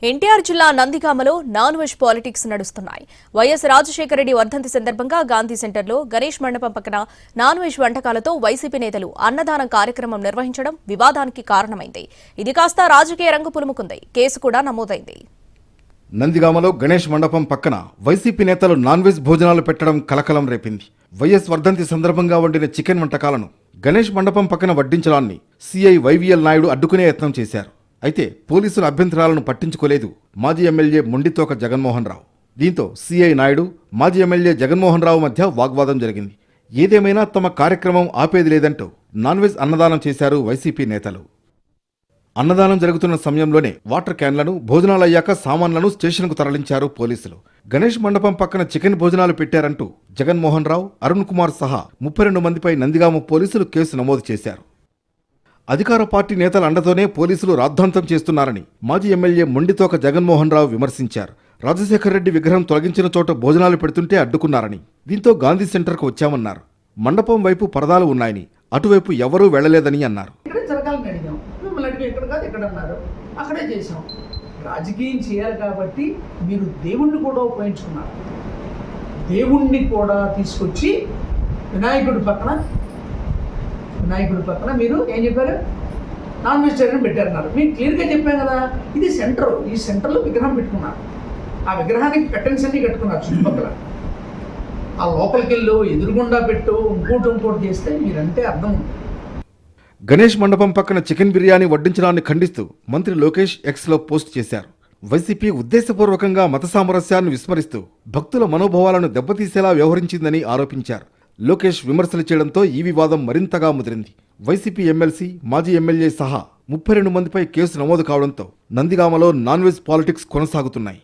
ఎన్టీఆర్ జిల్లా నందిగామలో non veg politics నడుస్తున్నాయి. YS Rajasekhara Reddy వర్ధంతి సందర్భంగా గాంధీ సెంటర్లో గణేష్ మండపం పక్కన నాన్ వెజ్ వంటకాలతో వైసీపీ నేతలు అన్నదానం కార్యక్రమం నిర్వహించడం వివాదానికి కారణమైంది. ఇది కాస్త రాజకీయ రంగు పులుముకుంది. కేసు కూడా నమోదైంది. నందిగామలో గణేష్ మండపం పక్కన వైసీపీ నేతలు నాన్ వెజ్ భోజనాలు పెట్టడం కలకలం రేపింది. వైఎస్ వర్ధంతి సందర్భంగా వండిన చికెన్ వంటకాలను గణేష్ మండపం పక్కన వడ్డించడాన్ని సీఐ వైవీఎల్ నాయుడు అడ్డుకునే యత్నం చేశారు. అయితే పోలీసుల అభ్యంతరాలను పట్టించుకోలేదు మాజీ ఎమ్మెల్యే మొండితోక జగన్మోహన్ రావు. దీంతో సీఐ నాయుడు మాజీ ఎమ్మెల్యే జగన్మోహన్ రావు మధ్య వాగ్వాదం జరిగింది. ఏదేమైనా తమ కార్యక్రమం ఆపేది లేదంటూ నాన్ వెజ్ అన్నదానం చేశారు వైసీపీ నేతలు. అన్నదానం జరుగుతున్న సమయంలోనే వాటర్ క్యాన్లను, భోజనాలయ్యాక సామాన్లను స్టేషన్కు తరలించారు పోలీసులు. గణేష్ మండపం పక్కన చికెన్ భోజనాలు పెట్టారంటూ జగన్మోహన్ రావు, అరుణ్ కుమార్ సహా 32 మందిపై నందిగామ పోలీసులు కేసు నమోదు చేశారు. అధికార పార్టీ నేతల అండతోనే పోలీసులు రాద్ధాంతం చేస్తున్నారని మాజీ ఎమ్మెల్యే మొండితోక జగన్మోహన్ రావు విమర్శించారు. రాజశేఖర రెడ్డి విగ్రహం తొలగించిన చోట భోజనాలు పెడుతుంటే అడ్డుకున్నారని, దీంతో గాంధీ సెంటర్కు వచ్చామన్నారు. మండపం వైపు పరదాలు ఉన్నాయని, అటువైపు ఎవరూ వెళ్లలేదని అన్నారు. అక్కడే చేసాం. రాజకీయం చేయాలి కాబట్టి మీరు దేవుణ్ణి కూడా ఉపయోగించుకున్నారు. దేవుణ్ణి కూడా తీసుకొచ్చి వినాయకుడి పక్కన మీరు ఏం చెప్పారు? నాన్ వెజిటేరియన్ పెట్టారన్నారు. మీకు క్లియర్గా చెప్పాం కదా, ఇది సెంటర్. ఈ సెంటర్లో విగ్రహం పెట్టుకున్నారు. ఆ విగ్రహానికి కర్టెన్స్ అన్ని కట్టుకున్నారు చుట్టుపక్కల. ఆ లోపలికి వెళ్ళు, ఎదురుగుండా పెట్టు, ఇంకోటి చేస్తే మీరంటే అర్థం ఉంది. గణేష్ మండపం పక్కన చికెన్ బిర్యానీ వడ్డించడాన్ని ఖండిస్తూ మంత్రి లోకేష్ ఎక్స్లో పోస్ట్ చేశారు. వైసీపీ ఉద్దేశపూర్వకంగా మత సామరస్యాన్ని విస్మరిస్తూ భక్తుల మనోభావాలను దెబ్బతీసేలా వ్యవహరించిందని ఆరోపించారు. లోకేష్ విమర్శలు చేయడంతో ఈ వివాదం మరింతగా ముదిరింది. వైసీపీ ఎమ్మెల్సీ, మాజీ ఎమ్మెల్యే సహా 32 మందిపై కేసు నమోదు కావడంతో నందిగామలో నాన్ వెజ్ పాలిటిక్స్ కొనసాగుతున్నాయి.